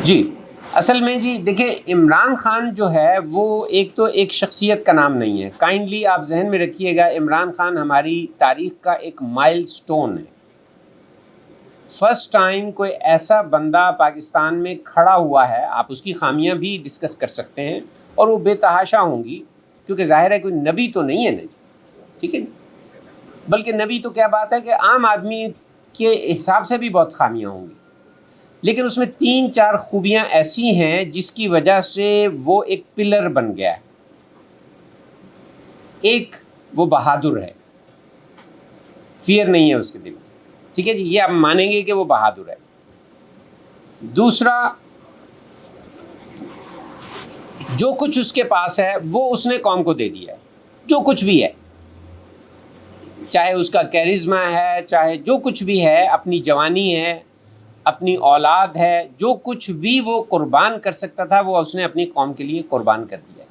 جی اصل میں جی دیکھیں، عمران خان جو ہے وہ ایک شخصیت کا نام نہیں ہے. کائنڈلی آپ ذہن میں رکھیے گا، عمران خان ہماری تاریخ کا ایک مائل سٹون ہے. فرسٹ ٹائم کوئی ایسا بندہ پاکستان میں کھڑا ہوا ہے. آپ اس کی خامیاں بھی ڈسکس کر سکتے ہیں اور وہ بے تحاشا ہوں گی، کیونکہ ظاہر ہے کوئی نبی تو نہیں ہے نا جی، ٹھیک ہے. بلکہ نبی تو کیا بات ہے کہ عام آدمی کے حساب سے بھی بہت خامیاں ہوں گی، لیکن اس میں 3-4 خوبیاں ایسی ہیں جس کی وجہ سے وہ ایک پلر بن گیا ہے. ایک، وہ بہادر ہے، فیئر نہیں ہے اس کے دل میں، ٹھیک ہے جی، یہ آپ مانیں گے کہ وہ بہادر ہے. دوسرا، جو کچھ اس کے پاس ہے وہ اس نے قوم کو دے دیا ہے. جو کچھ بھی ہے، چاہے اس کا کیرزما ہے، چاہے جو کچھ بھی ہے، اپنی جوانی ہے، اپنی اولاد ہے، جو کچھ بھی وہ قربان کر سکتا تھا وہ اس نے اپنی قوم کے لیے قربان کر دیا ہے.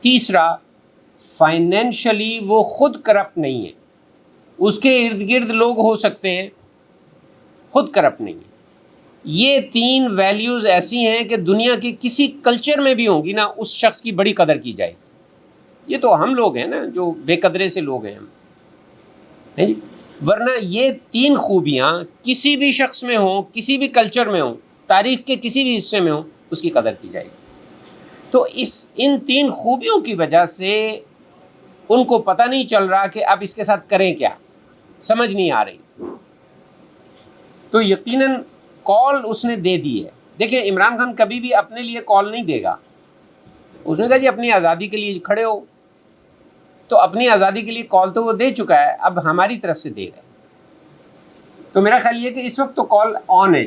تیسرا، فائنینشلی وہ خود کرپٹ نہیں ہے. اس کے ارد گرد لوگ ہو سکتے ہیں، خود کرپٹ نہیں ہے. یہ 3 ویلیوز ایسی ہیں کہ دنیا کے کسی کلچر میں بھی ہوں گی نا، اس شخص کی بڑی قدر کی جائے گی. یہ تو ہم لوگ ہیں نا جو بے قدرے سے لوگ ہیں ہم، نہیں جی؟ ورنہ یہ 3 خوبیاں کسی بھی شخص میں ہوں، کسی بھی کلچر میں ہوں، تاریخ کے کسی بھی حصے میں ہوں، اس کی قدر کی جائے گی. تو ان 3 خوبیوں کی وجہ سے ان کو پتہ نہیں چل رہا کہ اب اس کے ساتھ کریں کیا، سمجھ نہیں آ رہی. تو یقیناً کال اس نے دے دی ہے. دیکھیں، عمران خان کبھی بھی اپنے لیے کال نہیں دے گا. اس نے کہا جی اپنی آزادی کے لیے کھڑے ہو، تو اپنی آزادی کے لیے کال تو وہ دے چکا ہے، اب ہماری طرف سے دے گا. تو میرا خیال یہ کہ اس وقت تو کال آن ہے.